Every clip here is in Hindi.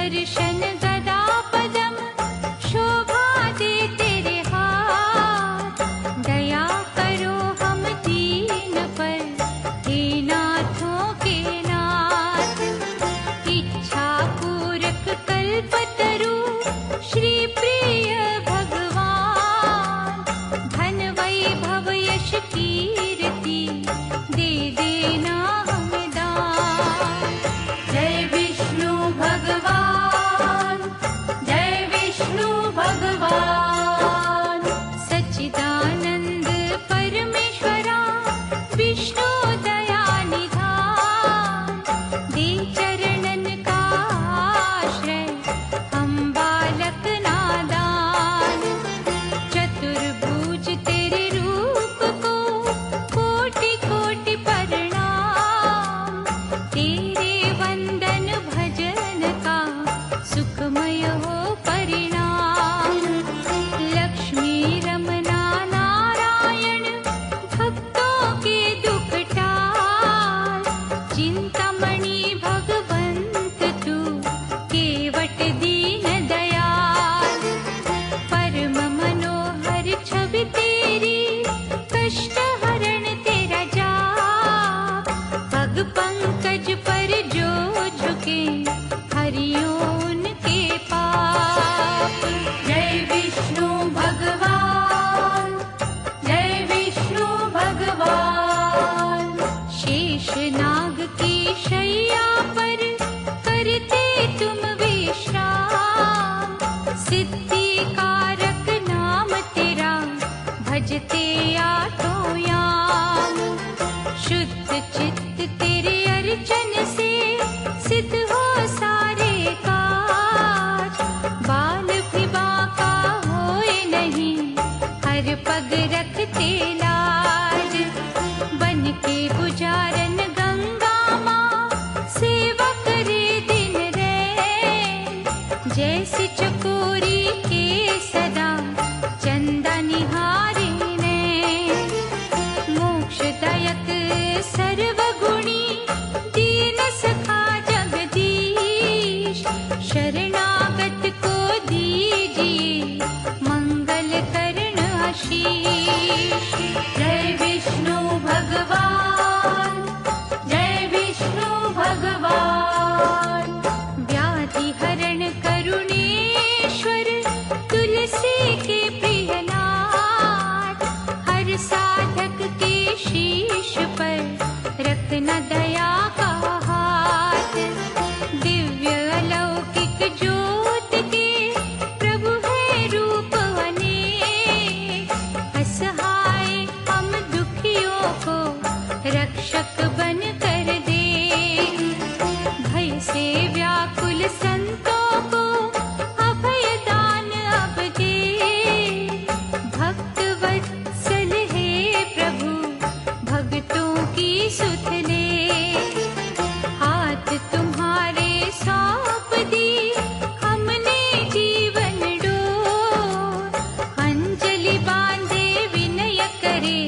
सुदर्शन गदा पदम शोभा दे तेरे हाथ। दया करो हम दीन पर हे नाथों के नाथ। इच्छा पूरक कल्पतरु श्री प्रिय भगवान। धन वैभव यश कीर्ति दे देना हमें दान। जय विष्णु भगवान, जय विष्णु भगवान। सच्चिदानंद परमेश्वरा विष्णु दया निधान। दे चरणन का आश्रय हम बालक नादान। चतुर्भुज तेरे रूप को कोटि कोटि प्रणाम। तेरे वंदन भजन का सुखमय हो परिणाम। लक्ष्मी रमना नारायण भक्तों के दुख टाल। चिंतामणि भगवंत तू केवट दीन दयाल। परम मनोहर छवि तेरी कष्ट हरण तेरा जाप। पग पंकज पर जो झुके हरियो उनके पाप। जय विष्णु भगवान, जय विष्णु भगवान। शेष नाग की शैया पर करते तुम विश्राम। सिद्धि कारक नाम तेरा भजते आठों याम। शुद्ध चित्त तेरे अर्चन से सिद्ध हो सारे काज। बाल भी बांका होए नहीं हर पग रखते लाज। बन के पुजारन गंगा माँ सेवा करे दिन रैन। जैसे चकोरी के सदा चंदा निहारे नैन। मोक्षदायक सर्वगुणी दीन सखा जगदीश। शरणागत को दीजिए मंगल करण आशीष। जय विष्णु भगवान, जय विष्णु भगवान। व्याधि हरण करुणेश्वर तुलसी के प्रियनाथ। हर साधक के शीश पर रखना दया का हाथ। दिव्य अलौकिक ज्योत के प्रभु है रूप अनेक। असहाय हम दुखियों को रक्षक बन कर दे। भय से व्याकुल संतों को अभय दान अब दे। भक्त वत्सल हे प्रभु भक्तों की सुध ले। हाथ तुम्हारे सौंप दी हमने जीवन डोर। अंजलि बांधे विनय करे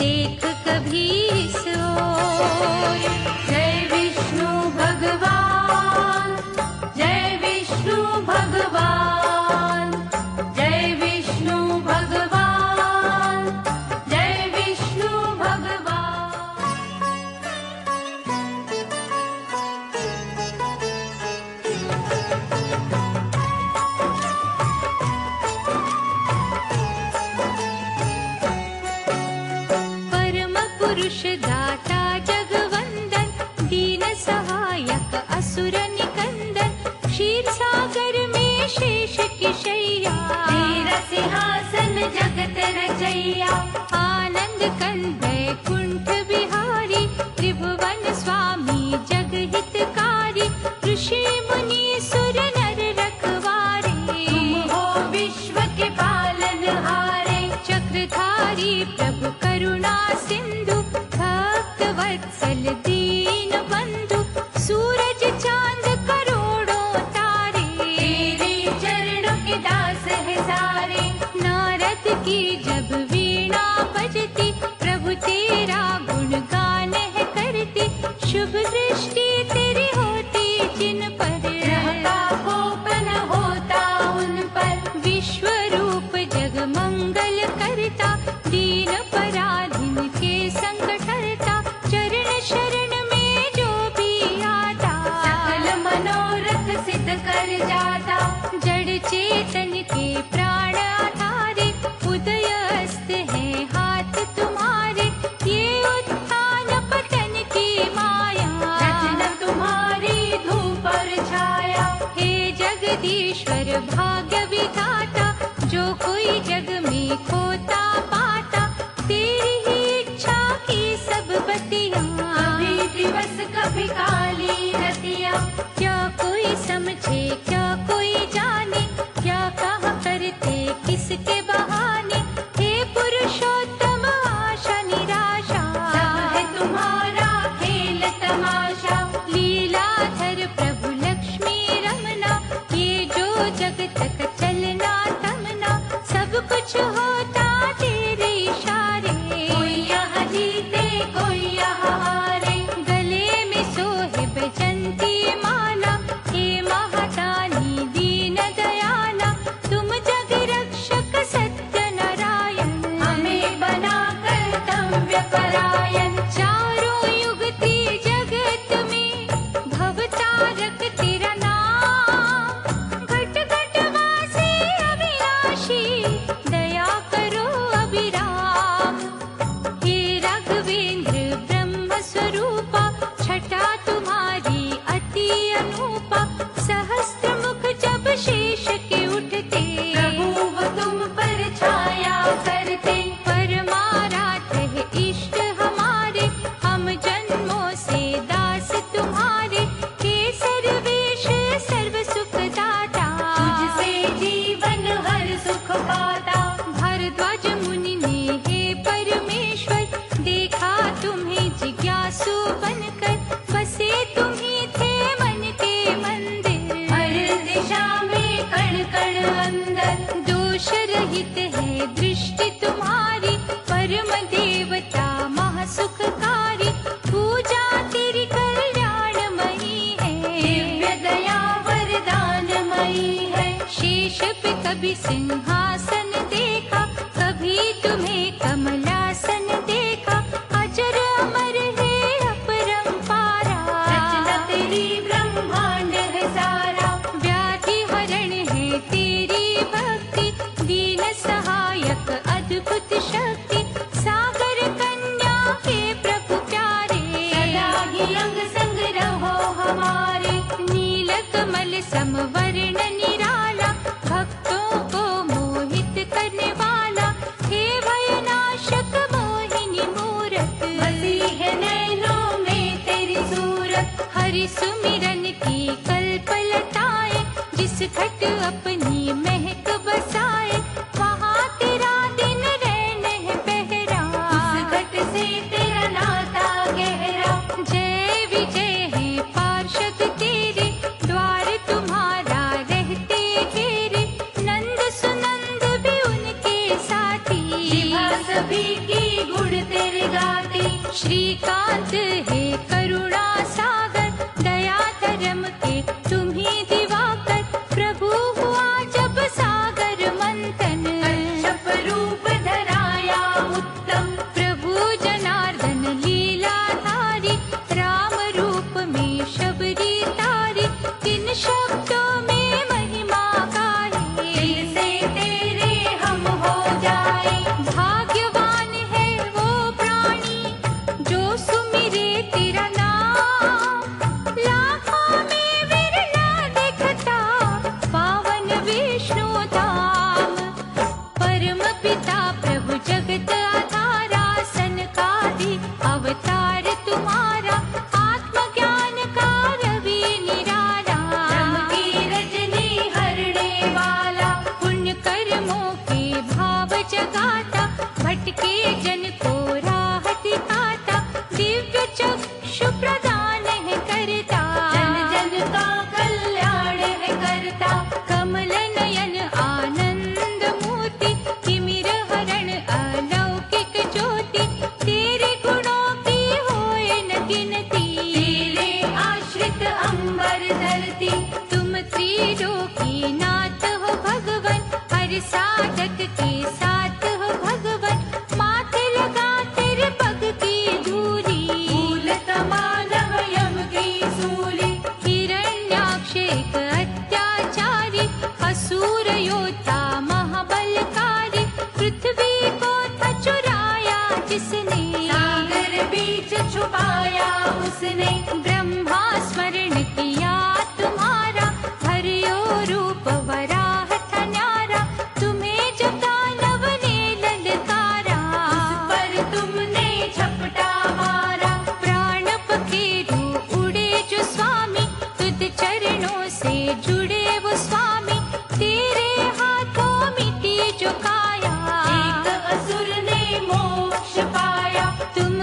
देख कभी इस ओर। जय विष्णु भगवान, जय विष्णु भगवान। जय विष्णु भगवान, जय विष्णु भगवान। परम पुरुष दाता जगवंदन। दीन सहायक असुर निकंदन। क्षीर सागर में शेष की शैया। तेरा सिंहासन जगत रचैया। आनंद कंद कुंठ बिहारी। त्रिभुवन स्वामी जगहितकारी। ऋषि मुनि सुर नर रखवारे। तुम हो विश्व के पालनहारे। चक्रधारी प्रभु करुणा सिंधु। भक्त वत्सल दीन बंधु। सूरज चांद करोड़ों तारे। तेरे चरणों के दास है सारे। नारद की जब वीणा बजती प्रभु तेरा गुणगान है करती। शुभ दृष्टि तेरी होती जिन पर रहता कर जाता। जड़ चेतन के प्राण आधारे, उदय अस्त है हाथ तुम्हारे। ये उत्थान पतन की माया, रचना तुम्हारी धूप और छाया। हे जगदीश्वर भाग्य विधाता, जो कोई जग में खोता पाता, तेरी ही इच्छा की सब बतियाँ। कभी दिवस कभी काली रतियाँ, क्या कोई समझे क्या कोई जाने, क्या कहा करते किसके बहाने। हे पुरुषोत्तम आशा निराशा, सब है तुम्हारा खेल तमाशा। लीलाधर प्रभु लक्ष्मी रमना, ये जो जगत का चलना तमना, सब कुछ होता तेरे इशारे। कोई यहाँ जीते कोई यहाँ हारे, गले में सोहे बैजंती माला। हे महादानी दीन दयाला, तुम जग रक्षक सत्य नारायण, हमें बना कर्तव्य परायण। चारों युग ते जगत में भवतारक तेरा नाम, घट घट वासी अविनाशी, दया करो अभिराम। हे राघवेंद्र ब्रह्म स्वरूपा, छटा तुम्हारी अति अनूपा। सहस्त्र मुख जब शेष के उठते, प्रभु वो तुम पर छाया करते। परमाराध्य है इष्ट हमारे, हम जन्मों से दास तुम्हारे। हे सर्वेश सर्व सुख दाता, तुझसे जीवन हर सुख पाता। भरद्वाज मुनि ने हे परमेश्वर, देखा तुम्हें जिज्ञासु बनकर, बसे तुम्ही थे मन के मंदिर। हर दिशा में कण कण अंदर, दोष रहित है दृष्टि तुम्हारी। परम देवता महासुखकारी, पूजा तेरी कल्याणमयी है। दिव्य दया वरदानमयी है। शेष पे कभी सिंहासन देखा, कभी तुम्हें कमलासन देखा। अजर अमर है अपरंपारा, रचना तेरी ब्रह्मांड है सारा। व्याधि हरण है तेरी भक्ति, दीन सहायक अद्भुत शक्ति। सागर कन्या के प्रभु प्यारे, सदा ही अंग संग रहो हमारे। नील कमल समवर्ण निराला, भक्तों को मोहित करने वाला। हे भयनाशक मोहिनी मूरत, बसी है नैनों में तेरी सूरत। हरि सुमिरन की कल्पलताएं, जिस घट अपनी महक बसाए, वहाँ तेरा दिन रैन है पहरा। उस घट से तेरा नाता गहरा। जय विजय है पार्षद तेरे, द्वार तुम्हारा रहते घेरे। नंद सुनंद भी उनके साथी, जिभा सभी की गुण तेरे गाती। श्रीकांत है करुणा सागर, दया धर्म के तुम्ही दिवाकर। प्रभु हुआ जब सागर मंथन, कच्छप रूप धराया उत्तम। प्रभु जनार्दन लीलाधारी, राम रूप में शबरी तारी। किन शब्दों में महिमा गाए, जिनसे तेरे हम हो जाए। भाग्यवान है वो प्राणी, जो सुमिरे तेरा नाम। लाखों में विरला दिखता, पावन विष्णु धाम। परम पिता प्रभु जगत आधारा, सनकादि अवतार तुम्हारा। आत्मज्ञान का रवि निराला, ब्रह्म की रजनी हरणे वाला। पुण्य कर्मों के भाव जगाता, भटके जन को राह दिखाता। दिव्य चक्षु प्रदान है करता, जन जन का कल्याण है करता। कमल नयन आनंद मूर्ति, तिमिर हरण अलौकिक ज्योति। तेरे गुणों की होए न गिनती, तेरे आश्रित अंबर धरती। तुम त्रिलोकी नाथ हो भगवन, हर साधक के साथ हो भगवन। माथे लगा तेरे पग की धूली, फूल तमालव यम की सूली। हिरण्याक्ष एक अत्याचारी,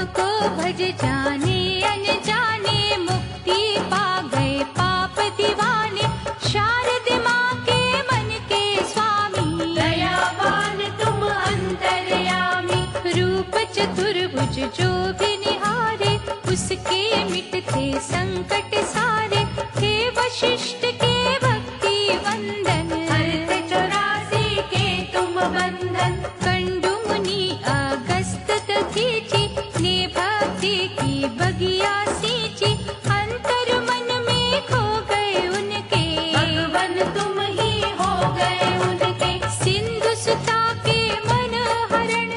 तुमको भज जाने अनजाने, मुक्ति पा गए पाप दीवाने। शारद माँ के मन के स्वामी, दयावान तुम अंतर्यामी। रूप चतुर्भुज जो भी निहारे, उसके मिटते संकट सारे। हे वशिष्ठ के भक्ति वंदन, हरत 84 के तुम बंधन। कंडु मुनि अगस्त दधीचि, ने भक्ति की बगिया सींची। अंतर मन में खो गए उनके, भगवन तुम ही हो गए उनके। सिंधु सुता के मन हरण,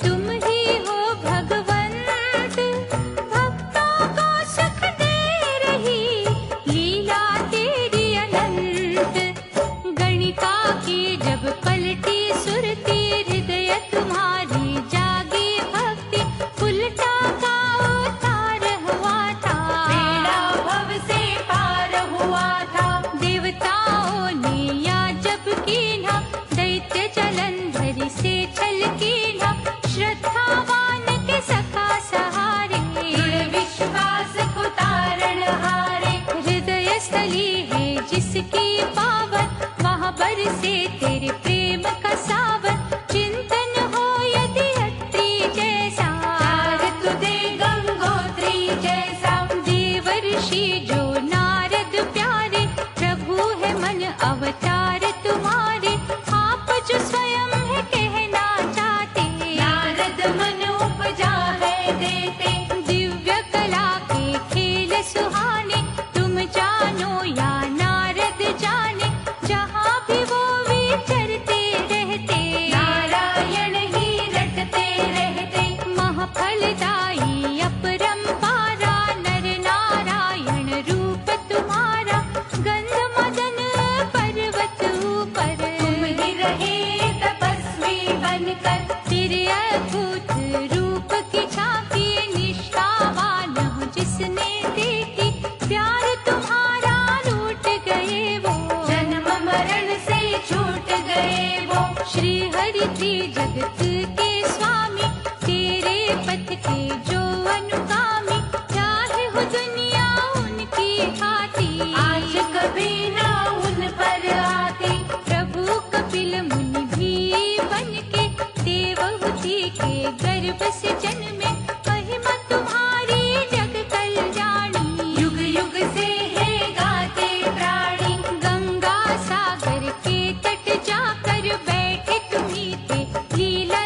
तुम ही हो भगवंत। भक्तों को सुख दे रही लीला तेरी अनंत। गणिका की जब पलटी सुरती, हृदय तुम्हारी जागी भक्ति। उल्टा का उतार हुआ था, बेड़ा भव से पार हुआ था। देवताओं ने या जब कीन्हा, दैत्य जलंधर से छल कीन्हा। श्रद्धावान के सखा सहारे, विश्वास को तारण हारे। हृदय स्थली है जिसकी पावन, वहाँ बरसे तेरे प्रेम का सावन। चिंतन हो यदि अत्रि जैसा, चार तुझे गंगोत्री जैसा। देवर्षि जो नारद प्यारे, प्रभु है मन अवतार तुम्हारे। आप जो स्वयं है कहना चाहते, नारद मन उपजा है देते। दिव्य कला के खेल सुहाने, तुम जानो या नारद जाने। जहाँ भी वो विचरते रहते, नारायण ही रटते रहते। महफलदायी अपरंपारा, नर नारायण रूप तुम्हारा। गंध मदन पर्वत ऊपर, तुम ही रहे तपस्वी बनकर। तेरे अद्भुत रूप की झांकी, निष्ठावान हो जिसने देखी। प्यार तुम्हारा लूट गए वो, जन्म मरण से छूट गए वो। श्री हरि थी जगत के स्वामी, तेरे पथ के जो अनुगामी। चाहे हो दुनिया उनकी खाती, आज कभी ना उन पर आती। प्रभु कपिल मुनि भी बन के, देवहूति के गर्भ से जन्मे। महिमा तुम्हारी जग कल्याणी, युग युग से है गाते प्राणी। गंगा सागर के तट जाकर बैठे तुम्ही थे, लीला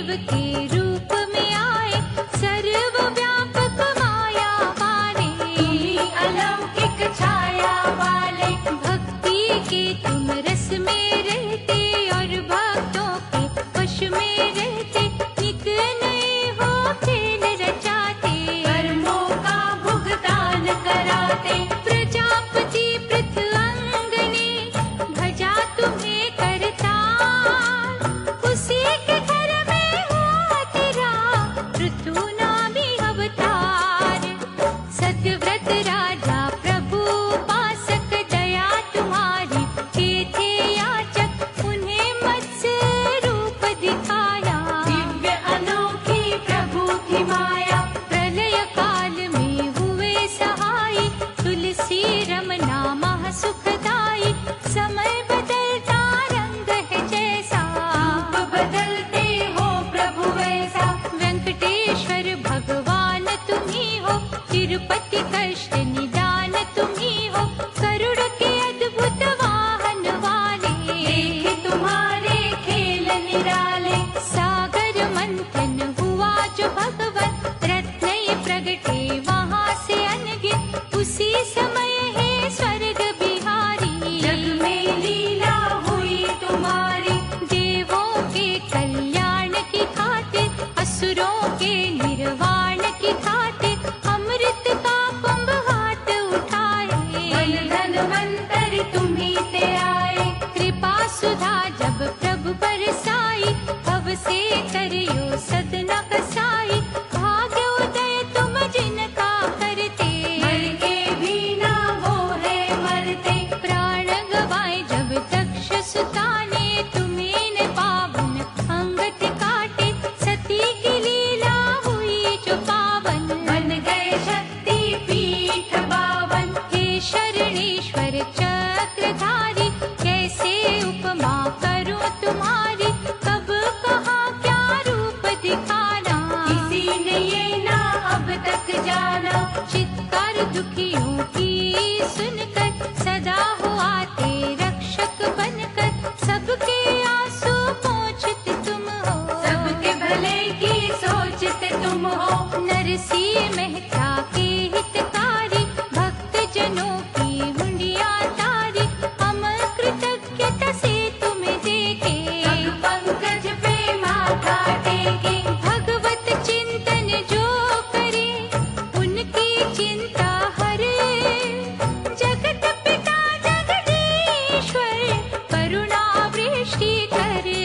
देव के रूप में आए, सर्वव्यापक माया वाले, तुम्ही अलौकिक छाया वाले। भक्ति के तुम रस में रहते और भक्तों के वश में रहते, निक नए हो खेल रचाते, कर्मों का भुगतान कराते। प्रजापति पृथ्वंगने भजा तुम्हें करतार, उसी के घर में हुआ तेरा पृथुनामी अवतार। सत्यव्रत राजा प्रभु उपासक, दया तुम्हारी के थे याचक, उन्हें मत्स्य रूप दिखाया, दिव्य अनोखी प्रभु की माया। प्रलय काल में हुए सहाय, तुलसी रमना महा सुखदाई। समय बदलता रंग है जैसा, रूप बदलते हो प्रभु वैसा। वेंकटेश्वर भगवान तुम्ही हो, तिरुपति कष्ट निदान तुम्ही हो, गरुड़ के अद्भुत वाहन वाले, देखे तुम्हारे खेल निराले। सागर मंथन हुआ जो भगवन, रत्न प्रगटे वहाँ से अनगिन, उसी समय है स्वर्ग बिहारी, जग में लीला हुई तुम्हारी। देवों के कल्याण की खातिर, असुरों के निर्वाण की खातिर, अमृत का कुंभ हाथ उठाए, बल धनवंतरि तुम्ही से आए। कृपा सुधा जब प्रभु बरसाई, भव से करियो सदना कसाई। भाग्य उदय तुम जिनका करते, मर के भी ना वो है मरते। प्राण गवाए जब दक्ष सुता ने, तुम्हें न पावन अंगत काटे, सती की लीला हुई जो पावन, बन गए शक्ति पीठ पावन। हे शरणेश्वर चक्रधारी, कैसे उपमा करूं तुम्हारी, कब कहाँ क्या रूप दिखाना, किसी ने ये ना अब तक जाना। चित्कार दुखियों की सुनकर, सदा हो आते रक्षक बनकर, सबके आंसू पोंछते तुम हो, सबके भले की सोचते तुम हो। नरसिंह मेहता के हितकारी, भक्त जनों की हुंडियां तारी, हम कृतज्ञता से तुम्हें देखे, पग पंकज पे माथा टेके। भगवत चिंतन जो करे, उनकी चिंता हरे, जगत पिता जगदीश्वर करुणा वृष्टि करे।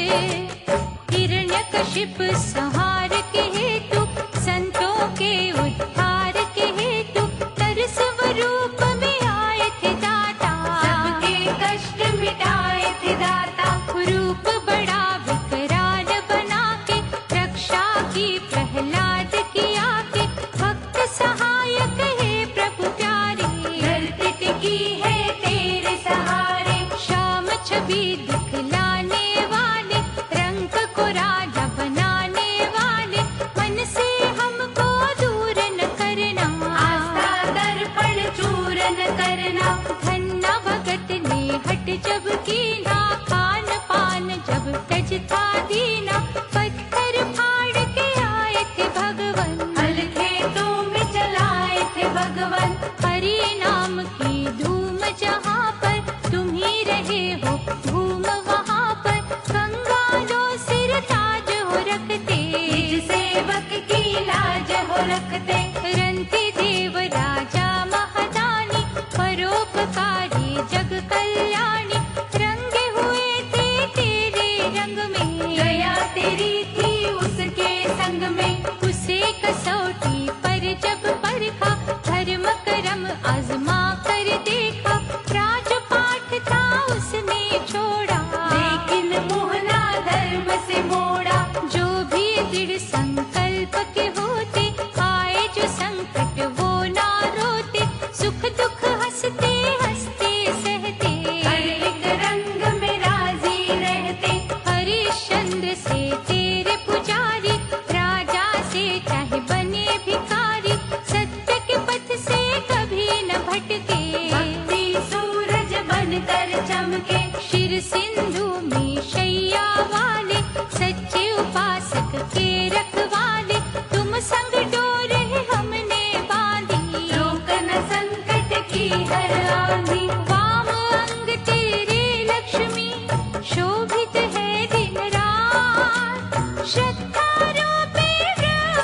हिरण्यकशिप संहार के हेतु, संतों के उद्धार के हेतु, तरस स्वरूप में आए थे दाता, सबके कष्ट मिटाए थे दाता। रूप बड़ा विकराल बना के, रक्षा की प्रहलाद की आके, भक्त सहायक है प्रभु प्यारे, धरती टिकी है तेरे सहारे। श्याम छवि दिखलाने वाले, रंग को राजा बनाने वाले, मन से हमको दूर न करना, आस्था दर्पण चूर न करना। धन्ना भगत ने हट जब कीना, खान पान जब तज था दीना, पत्थर फाड़ के आए थे भगवन, हल खेतों में चलाए थे भगवन। हरि नाम की धूम जहाँ पर, तुम ही रहे हो धूम वहाँ पर, गंगा लो सिर ताज हो रखते, निज सेवक की लाज हो रखते। रंति देव राजा महादानी, परोपकारी जग कल्याणी, रंगे हुए थे तेरे रंग में, गया तेरी थी उसके संग में। उसे कसौटी पर जब परखा, धर्म करम आजमा कर देखा, राजपाठ था उसने छोड़ा, लेकिन मोहना धर्म से मोड़ा। जो भी दृढ़ संकल्प के होते, आए जो संकट वो ना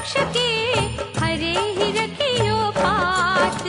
मोक्ष के हरे ही रखियो पात।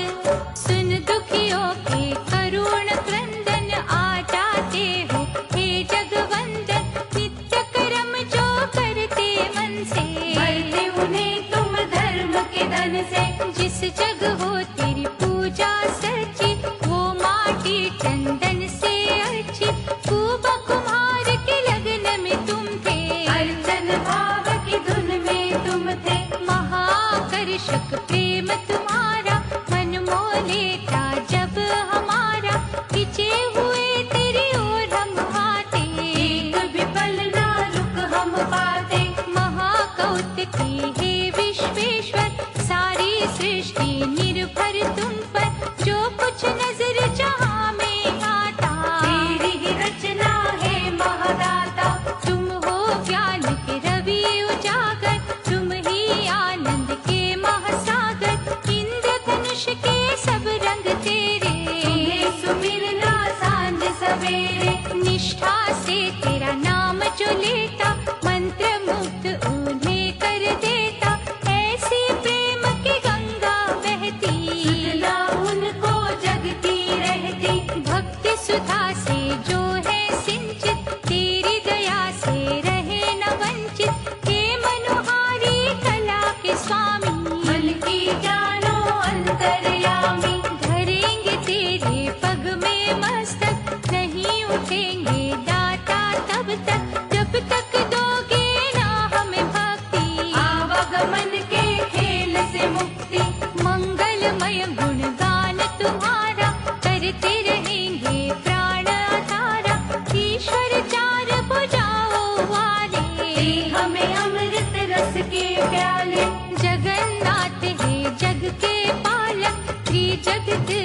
सुन दुखियों के करुण क्रंदन आ जाते हो हे जगवंदन। नित्य कर्म जो करते मन से भरते उन्हें तुम धर्म के धन से। जिस जग हो तेरी पूजा सच्ची वो माटी चंदन से अच्छी। खूब कुम्हार के लगन में तुम थे अर्चन भाव की धुन में तुम थे। महाकर्षक प्रेम तुम्हारा मन मोह लेता जब हमारा। खिंचे हुए तेरी ओर हम आते एक भी पल ना रुक हम पाते। महाकौतुकी हे विश्वेश्वर सारी सृष्टि निर्भर तुम पर। जो कुछ नजर जहाँ में आता तेरी ही रचना है महादाता। तुम हो ज्ञान के रवि उजागर तुम ही आनंद के महासागर। इंद्रधनुष के सब रंग तेरे तुम्हें सुमिरना सांझ सवेरे। निष्ठा से तेरा नाम जो लेता मंत्र मुक्त उन्हें कर देता। ऐसी प्रेम की गंगा बहती सुधला उनको जगती रहती। भक्ति सुधा से जो है सिंचित तेरी दया से रहे न वंचित। हे मनोहारी कला के स्वामी मन की जानो अंतर्यामी। धरेंगे तेरे पग में मस्तक नहीं उठेंगे दाता तब तक जब तक दोगे ना हमें भक्ति। आवागमन के खेल से मुक्ति मंगलमय गुणगान तुम्हारा करते रहेंगे प्राण आधारा। ईश्वर चार भुजाओं वाले दे हमें अमृत रस के प्याले। जगन्नाथ है जग के पालक त्रिजगत के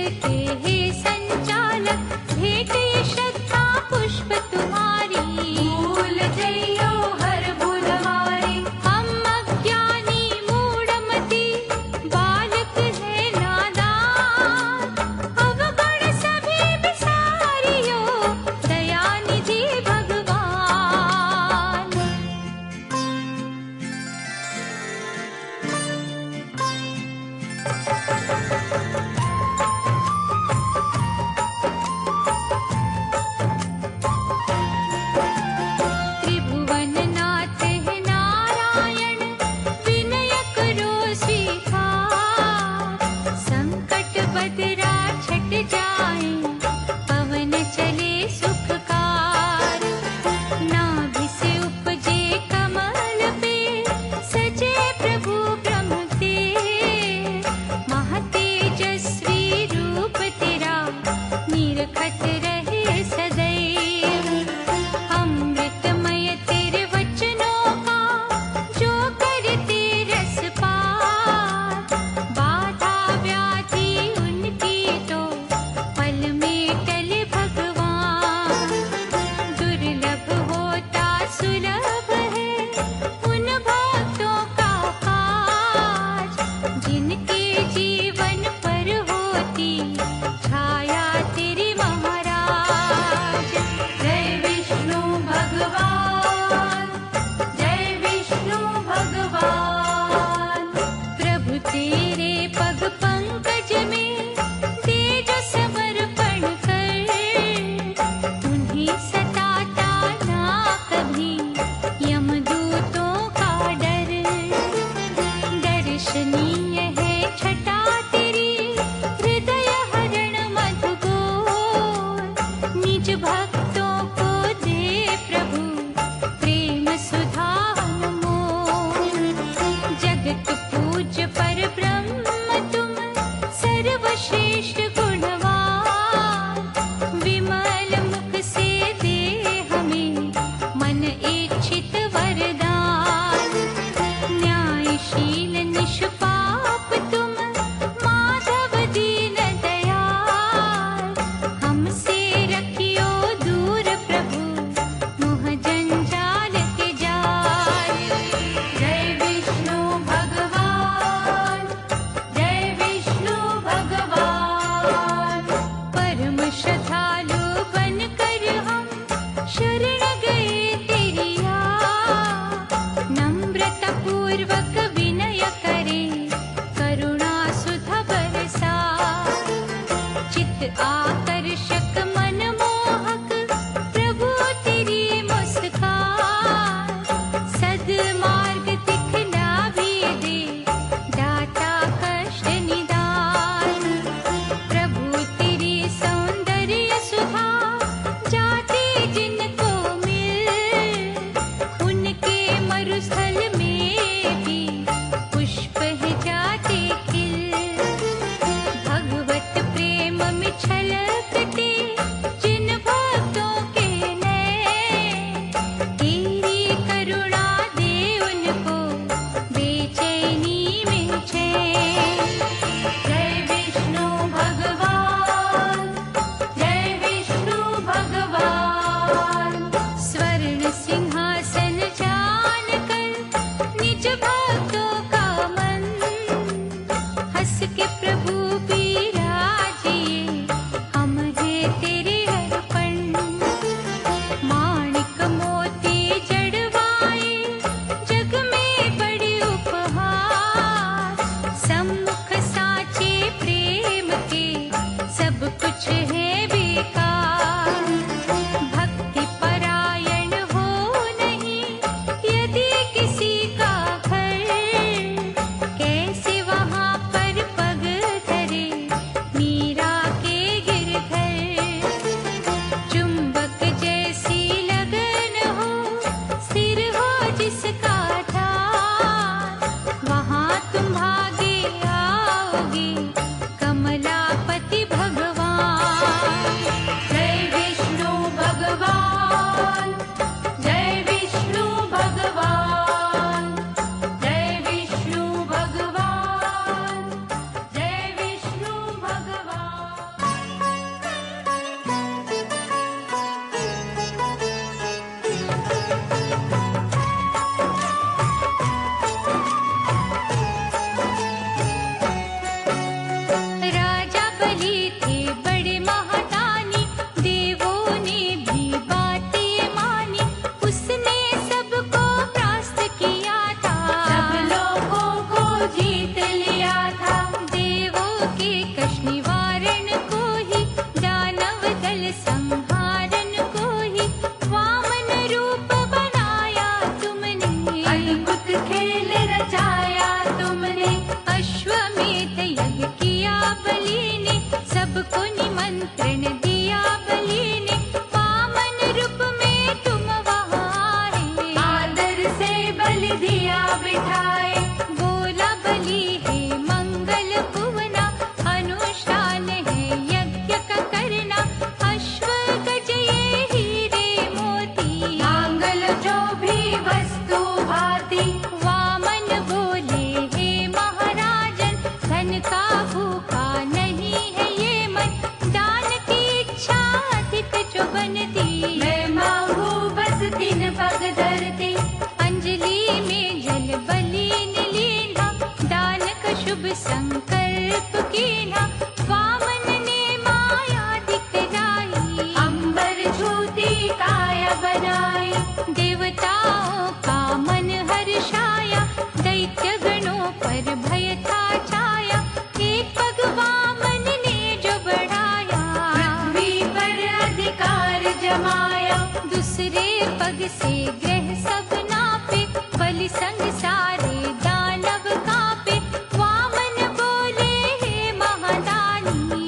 हे संचालक। भेटे श्रद्धा पुष्प तुम्हारी भूल जइयो हर भूल हमारी। हम अज्ञानी मूढ़मति बालक है नादान। अवगुण सभी विसारियो दयानिधि भगवान। त्रिभुवननाथ है नारायण विनय करो स्वीकार। संकट बदरा छट जाए पवन चले सुखकार। नाभि से उपजे कमल पे सजे प्रभु ब्रह्म ते। महातेजस्वी रूप तेरा निरखत रहे सदैव। अमृतमय तेरे वचनों का जो करते रस पार। बाधा व्याधि उनकी तो पल में टले भगवान। दुर्लभ होता सुलभ है उन भक्तों का काज। जिनके जीवन पर होती छाया तेरी महाराज। जय विष्णु भगवान जय विष्णु भगवान। प्रभु तेरे पग पंकज में तेज समर्पण कर। उन्हीं सताता ना कभी यमदूतों का डर। दर्शनीय है छटा तेरी हृदय हरण मधुगोर। निज भक्तों को दे प्रभु प्रेम सुधा अनमोल। जगत पूज्य पर ब्रह्म तुम सर्वश्रेष्ठ गुणवान। विमल मुख से दे हमें मन इच्छित वरदान। न्यायशील निष्पाप तुम माधव दीन दयाल। हमसे रखियो दूर प्रभु मोह जंजाल के जाल। जय विष्णु भगवान जय विष्णु भगवान। परम श्रद्धालु बनकर हम शरण गए तेरी आ। नम्रता पूर्वक विनय अद्भुत आकर्षक मनमोहक प्रभु तेरी मुस्कान, सद्मार्ग दिखला भी दे दाता कष्ट निदान। प्रभु तेरी सौंदर्य सुधा जाते जिनको मिल, उनके मरुस्थल में भी पुष्प है जाते खिल। भगवत प्रेम में छलकते जिन भक्तों के नैन, तेरी करुणा दे उनको बेचैनी में चैन। जय विष्णु भगवान, जय विष्णु भगवान। स्वर्ण सिंहासन जान कर निज भक्तों का मन, हंस के प्रभु बिराजिए हम हैं तेरे अर्पण। माणिक मोती जड़वाए जग में बड़े उपहार, सम्मुख साचे प्रेम के सब कुछ है बेकार। भक्ति परायण हो नहीं यदि किसी का घर, कैसे वहाँ पर पग धरे मीरा के गिरधर। चुंबक जैसी लगन हो स्थिर हो जिसका ध्यान, वहाँ तुम भागे आओगे कमलापति भगवान। जय विष्णु भगवान, जय विष्णु भगवान, जय विष्णु भगवान, जय विष्णु भगवान। राजा बलि थे बड़े महादानी, देवों ने भी बातें मानी। उसने सबको परास्त किया था, सब लोगों को जीत लिया था। देवों के कष्ट निवारण को ही, दानव दल संहारन को ही, वामन रूप बनाया तुमने। अद्भुत खेल रचाया तुमने, अश्वमेध यज्ञ किया बलि ने, सबको निमंत्रण दिया बलि ने। वामन रूप में तुम वहाँ आए, आदर से बलि दिया बिठाए। बोला बलि है मंगल भुवना, अनुष्ठान है यज्ञ का करना। अश्व गज ये हीरे मोती, मांगल जो भी वस्तु भाती। वामन बोले हे महाराजन, धन का भूखा नहीं है ये मन, दान की इच्छा अधिक जो बनती। मैं मांगू बस 3 पग धरती, अंजलि में जल बलि ने लीना। दान का शुभ संकल्प कीना, वामन ने माया दिखलाई। अंबर छूती काया बनाई, देवताओं का मन हर्षाया। दैत्य गणों पर भय था छाया, एक पग वामन ने जो बढ़ाया। पृथ्वी पर अधिकार जमाया, दूसरे पग से ग्रह सब नापे। बलि संग सारे दानव कांपे, वामन बोले हे महादानी।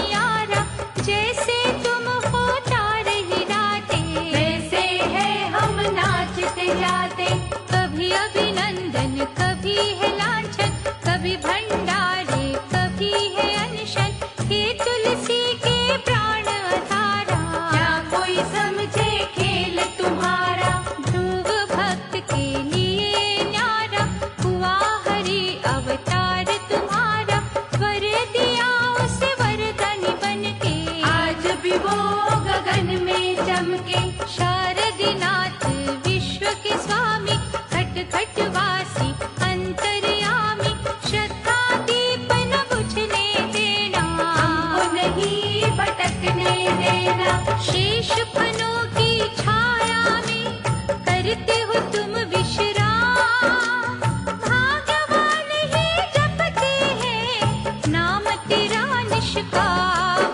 नियारा, जैसे तुम हो तारे ही राते, वैसे है हम नाचते जाते। कभी अभिनंदन कभी है लांछन, कभी भंडारे कभी है अनशन, हे तुलसी के प्राण आधारा, क्या कोई समझे खेल तुम्हारा। ध्रुव भक्त के लिए न्यारा, हुआ हरि अवतार तुम्हारा, वर दिया उसे वरदानी बन के, आज भी वो गगन में चमके। शारदीनाथ विश्व के स्वामी, खट खट वासी अंतर्यामी, श्रद्धा दीप न बुझने देना, हमको नहीं भटकने देना। शेष फनों की छाया में करते हो तुम विश्राम, भाग्यवान ही जपते हैं नाम तेरा निष्काम,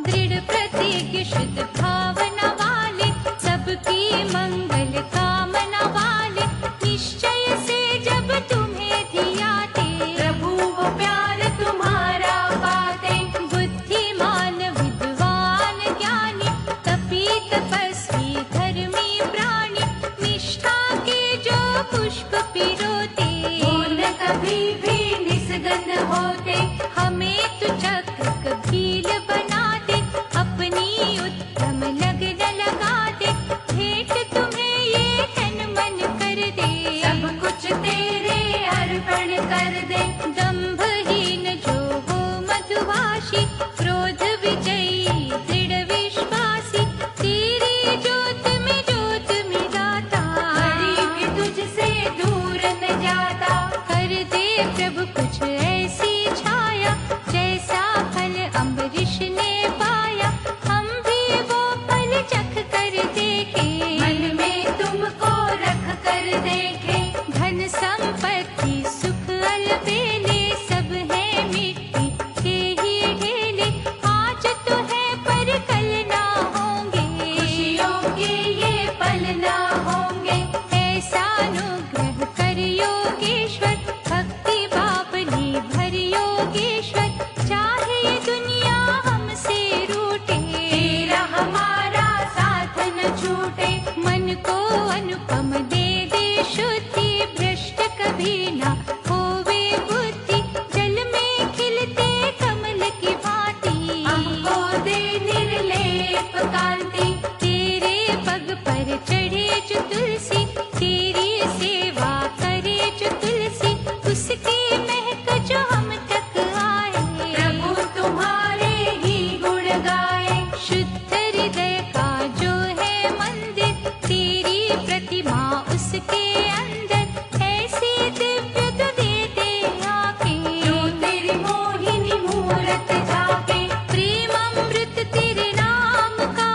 दृढ़ प्रतिज्ञ शुद्ध भावना वाले, सबकी मंगल कामना वाले, निश्चय से जब तुम्हें धियाते, प्रभु वो प्यार तुम्हारा पाते। बुद्धिमान विद्वान ज्ञानी, तपी तपस्वी धर्मी प्राणी, निष्ठा के जो पुष्प पिरोते, वो न कभी भी निस्गंध होते। हमें तू चक्र कबील बना दे, अपनी उत्तम लगन लगा दे, भेंट तुम्हें ये तन मन कर दे, सब कुछ तेरे अर्पण कर दे। दंभहीन जो हो मधुभाषी, क्रोध विजयी दृढ़ विश्वासी, तेरी ज्योत में ज्योत मिलाता, कभी भी तुझसे दूर न जाता। कर दे प्रभु कुछ ऐसी छाया, जैसा फल अम्बरीश ने पाया, हम भी वो फल चख कर देखे, मन में तुमको रख कर देखे। धन संपत्ति सुख अलबेले, सब है मिट्टी के ही ढेले, आज तो है पर कल ना होंगे, खुशियों के ये पल ना होंगे। ऐसा अनुग्रह कर योगेश्वर, भक्ति बावली भर योगेश्वर, चाहे ये दुनिया हमसे रूठे, तेरा हमारा साथ न छूटे। मन को अनुपम दे दे शुद्धि, भ्रष्ट कभी ना होवे बुद्धि, जल में खिलते कमल की भांति, हमको दे निर्लेप कांति। तेरे पग पर चढ़े जो तुलसी, तेरी सेवा करे जो तुलसी, उसकी महक जो हम तक आए, प्रभु तुम्हारे ही गुण गाए। शुद्ध हृदय का जो है मंदिर, तेरी प्रतिमा उसके अंदर, ऐसी दिव्य तू दे दे आके, जो तेरी मोहिनी मूरत झाके। प्रेम अमृत तेरे नाम का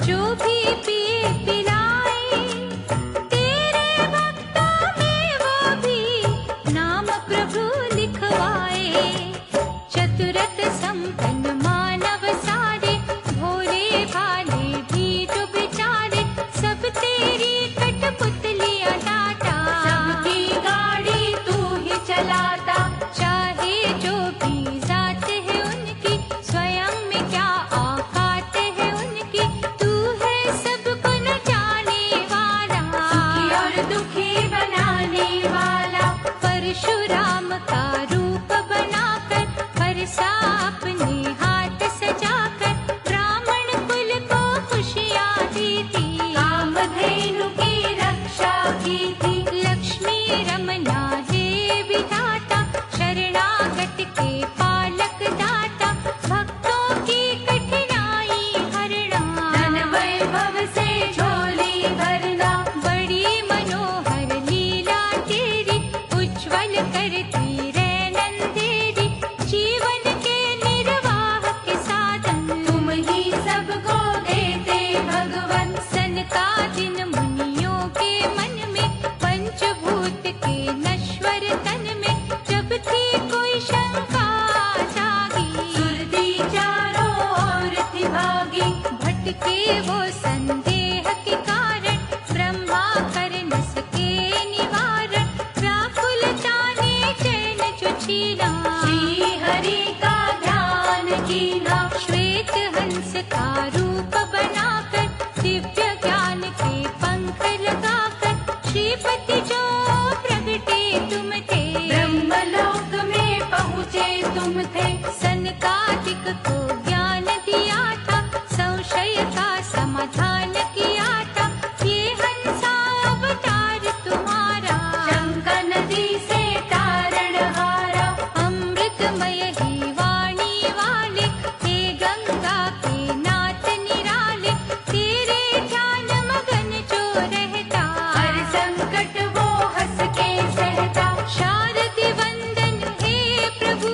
जो भी पिए पिलाए, तेरे भक्तों में वो भी नाम प्रभु लिखवाए, चतुरत संपन्न मानव सारे, भोले भाले भी जो बेचारे, सब तेरी कठपुतलियां डाटा, सबकी गाड़ी तू ही चलाता। चाहे जो भी जात है उनकी, स्वयं में क्या औकात है उनकी, तू है सबको न जाने वाला, सुखी और दुखी बनाने वाला। परशुराम का रूप बनाकर, बरसा अपने हाथ सजाकर, ब्राह्मण कुल को खुशियाँ दी थी, कामधेनु की रक्षा की थी। लक्ष्मी रमना हे विधाता, शरणागत के पालक दाता, भक्तों की कठिनाई हरना, धन वैभव से झोली भरना। बड़ी मनोहर लीला तेरी, उज्ज्वल करती रैन अंधेरी, जीवन के निर्वाह के साधन, तुम ही सबको देते भगवन। सनकादिक मुनियों के मन में, पंचभूत के नश्वर तन में, जब थी कोई शंका जागी, सुरती चारों ओर थी भागी। भटके वो संदेह के कारण, ब्रह्मा कर न सके निवारण, व्याकुलता ने चैन जो छीना, श्री हरि का ध्यान कीना। नेहा। श्वेत हंस का रूप बनाकर दिव्य ज्ञान के पंख लगाकर श्रीपति जो प्रगटे तुम थे। ब्रह्मलोक में पहुँचे तुम थे। सनकादिक को ज्ञान दिया था, संशय का समाधान किया था, ये हंसा अवतार तुम्हारा। शंका नदी से तारणहारा। अमृतमय ही वाणी वाले, हे गंगा के नाथ निराले, तेरे ध्यान मगन जो रहता, हर संकट वो हंस के सहता। शारदि वंदन हे प्रभु,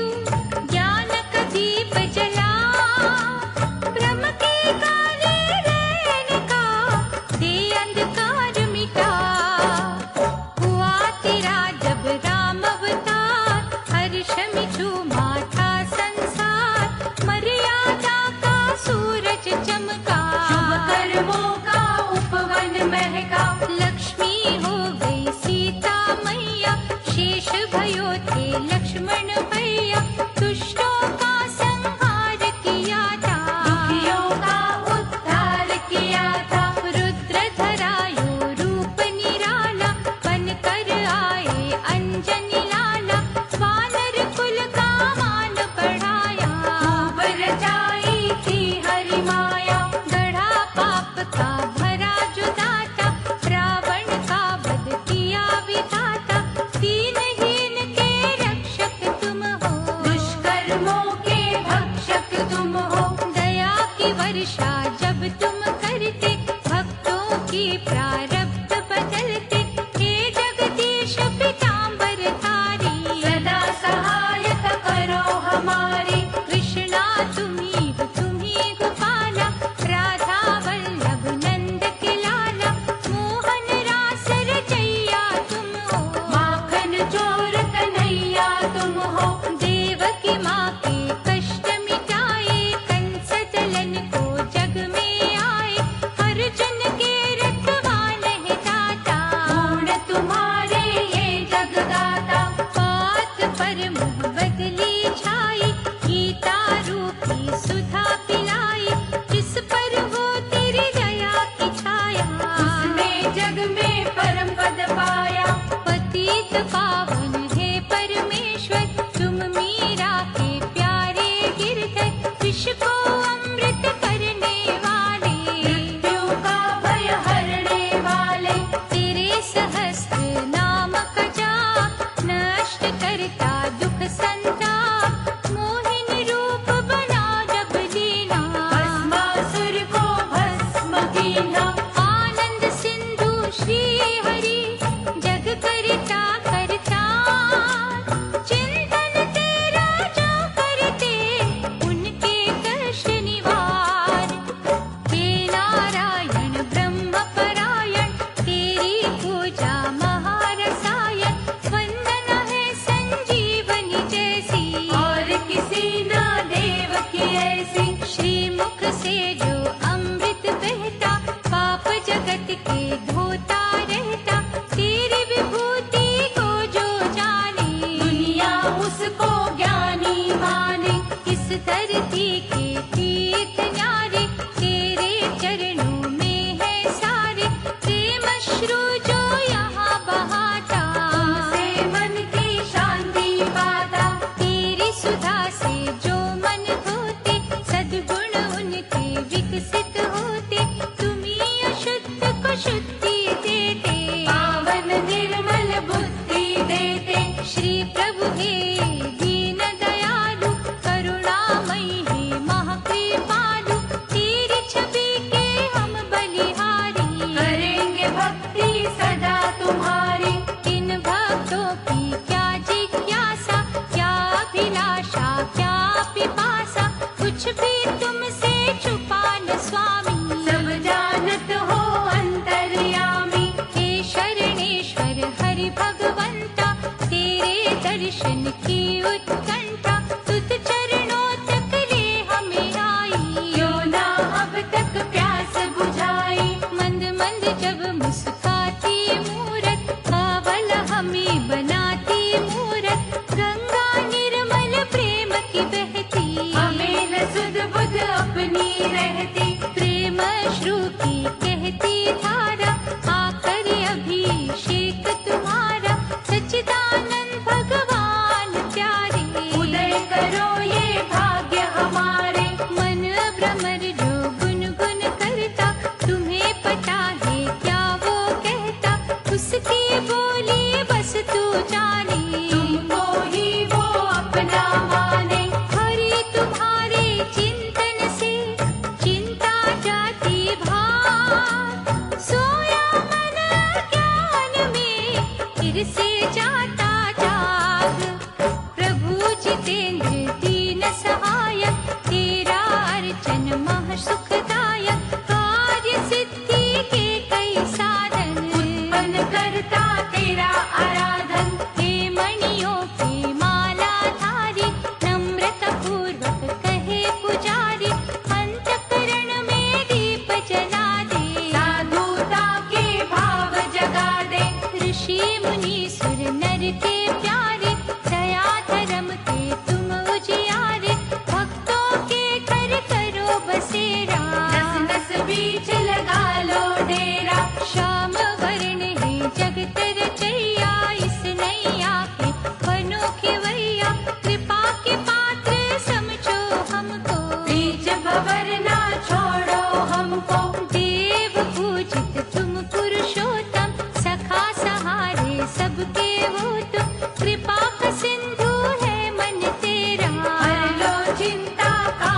ज्ञान का दीप जला, ब्रह्म के काले रहने का दे अंधकार मिटा। हुआ तेरा जब राम अवतार, हर्ष में झूमा था संसार, मर्यादा का सूरज चमका, शुभ कर्मों का उपवन महका। लक्ष्मी हो गई सीता मैया, शेष भयो थे लक्ष्मण भैया, दुष्टों का संहार किया था, दुखियों का उद्धार किया था। रुद्र धरायो रूप निराला, बनकर आए अंजनी लाला, वानर कुल का मान बढ़ाया, खूब रचाई थी हरि माया। गढ़ा पाप का भरा जो दाता, रावण का वध किया विधाता, दीनहीन के रक्षक तुम हो, दुष्कर्मों के भक्षक तुम हो। दया की वर्षा जब तुम करते, भक्तों की प्रारब्ध बदलते, हे जगदीश पीताम्बर धारी, सदा सहायता करो हमारी। कृष्णा तुम्ही गोपाला, राधा वल्लभ नंद के लाला, मोहन रास रचैया तुम हो, माखन चोर कन्हैया तुम हो। देवकी माँ के कष्ट मिटाए, कंस दलन को जग में आए, अर्जुन के रखवाले हैं दाता, गुण तुम्हारे ये जग गाता। बात पर मुँह बदली छाई, गीता रूपी सुधा पिलाई, जिस पर हो तेरी दया की छाया, उसने जग में परम पद पाया। पतित पावन है परमेश्वर, तुम मीरा के प्यारे गिरधर, विश्व को अमृत करने वाले, मृत्यु का भय हरने वाले। तेरे सहस्त्र नाम का जाप, नष्ट करता दुख संताप, मोहिन रूप बना जब लीना, भस्मासुर को भस्म कीना। आनंद सिंधु श्री हरि, जग करता करता, चिंतन तेरा जो करते, उनके कष्ट निवार। हे नारायण ब्रह्म परायण, तेरी पूजा महारसायन, वंदन है संजीवनी जैसी, और किसी ना देव की ऐसी। श्रीमुख से जो अमृत बहता, पाप जगत के धोता रहता, तेरी विभूति को जो जाने, दुनिया उसको ज्ञानी माने। इस धरती के तीर्थ न्यारे, तेरे चरणों में है सारे, प्रेम अश्रु जो यहाँ बहाता, तुमसे मन की शांति पाता। तेरी सुधा से जो मन धोते, सद्गुण उनके विकसित होते, तुम्ही अशुद्ध को शुद्धि देते, पावन निर्मल बुद्धि देते। श्री प्रभु हे दीन दयालु, करुणामयी हे महाकृपालु, तेरी छवि के हम बलिहारी, करेंगे भक्ति सदा तुम्हारी। इन भक्तों की क्या जिज्ञासा, क्या अभिलाषा, क्या पिपासा, कुछ भी तुमसे छुपा न स्वामी, सब जानत हो अंतर्यामी। हे शरणेश्वर हरि भगवंता, तेरे दर्शन की उत्कंठा, तुझ चरणों तक ले हमें आई, क्यों ना अब तक प्यास बुझाई। मंद मंद जब मुस्काती मूरत, बावल हमें बनाती मूरत, गंगा निर्मल प्रेम की बहती, हमें न सुध भ्रमर जो गुनगुन करता, तुम्हें पता है क्या वो कहता, उसकी बोली बस तू जाने, तुमको ही वो अपना माने। हरि तुम्हारे चिंतन से चिंता जाती भार, सोया मन ज्ञान में फिर से जाता जाग। प्रभु जितेंद्र दीन सहायक, तेरा अर्चन मह सुखदायक, कार्य सिद्धि के कई साधन उत्पन्न करता तेरा आराधन। हे मणियों की माला धारी, नम्रता पूर्वक कहे पुजारी, अंतःकरण में दीप जला दे, साधुता के भाव जगा दे। ऋषि मुनि सुर नर के प्यारे, दया धर्म के तुम उजियारे, भक्तों के घर करो बसेरा, नस नस बीच लगा लो डेरा। श्याम वर्ण है जगत रचैया, इस नैया के बनो खेवैया, कृपा के पात्र समझो हमको, बीच भंवर ना छोड़ो हमको। देव पूजित तुम पुरुषोत्तम, सखा सहारे सबके हो तुम, कृपा का सिंधु है मन तेरा, हर लो चिंता का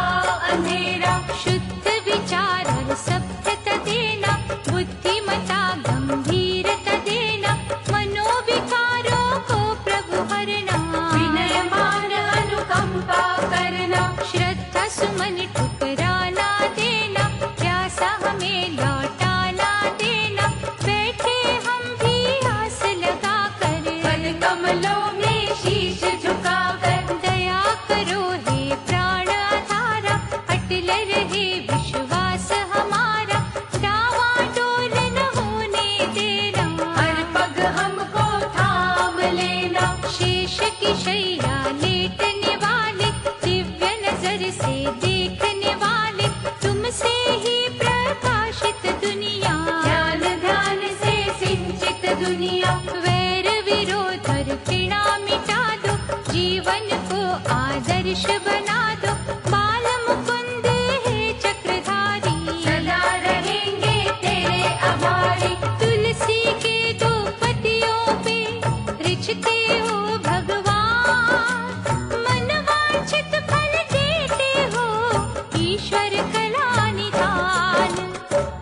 अंधेरा। शुद्ध विचार और सभ्यता देना, बुद्धिमता गंभीरता देना, मनोविकारों को प्रभु हरना, विनयमान अनुकंपा करना। श्रद्धा सुमन ठुकराना देना, प्यासा हमें लौटाना देना, बैठे हम भी आस लगा कर, पद कमलों में शीश झुका कर। दया करो हे प्राण आधारा, अटल रहे विश्वास हमारा, डावाडोल न होने देना, हर पग हमको थाम लेना। शेष की शैया लेटने वाले, दिव्य नजर से देखने वाले, तुमसे ही प्रकाशित दुनिया, ध्यान ध्यान से सिंचित दुनिया। वैर विरोध और घृणा मिटा दो, जीवन को आदर्श बना दो, बाल मुकुंद है चक्रधारी, सदा रहेंगे तेरे आभारी। तुलसी के दो पत्तियों पे रिझते हो भगवान, मन वांछित फल देते हो ईश्वर कला निधान,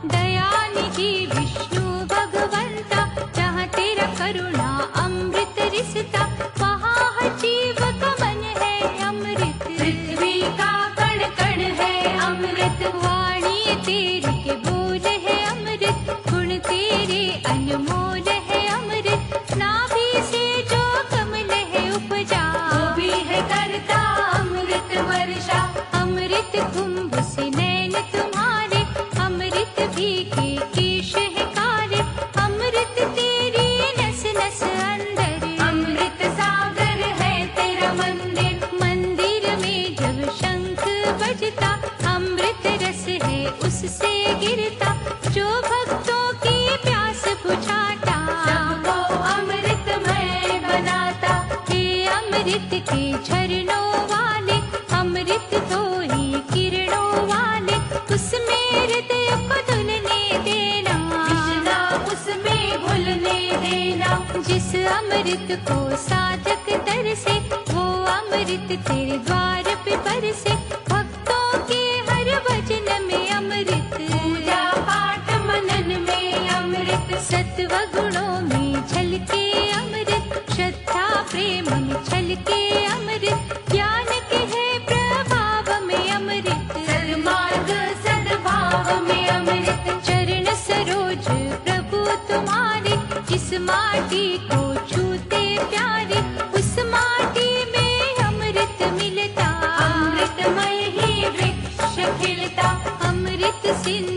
दयानिधि विष्णु भगवंता, जहाँ तेरा करुणा अमृत रिसता, वहाँ हर जीव का मन है अमृत, पृथ्वी का कण कण है अमृत। वाणी तेरी के बोल है अमृत, गुण तेरे अनमोल है अमृत, नाभि से जो कमल है उपजा, वो भी है करता अमृत वर्षा। अमृत कुंभ से नैन तुम्हारे, अमृत भी के केश है काले, अमृत तेरी नस नस अंदर, अमृत सागर है तेरा मंदिर। मंदिर में जब शंख बजता, अमृत रस है उससे गिरता, जो भक्तों की प्यास बुझाता, सबको अमृतमय बनाता। हे अमृत के झरनों वाले, अमृत तो ही किरणों वाले, उसमें हृदय को धुलने देना, कृष्णा उसमें घुलने देना। जिस अमृत को साधक तरसे, वो अमृत तेरे द्वार पे बरसे, भक्तों के हर वचन में अमृत, पूजा पाठ मनन में अमृत। सत्व गुणों में झलके अमृत, श्रद्धा प्रेम में छलके अमृत, ज्ञान के है प्रभाव में अमृत, सन्मार्ग सद्भाव में अमृत। चरण सरोज प्रभु तुम्हारे, जिस माटी को छूते प्यारे, उस माटी में अमृत मिलता, अमृतमय ही वृक्ष खिलता। अमृत सिंधु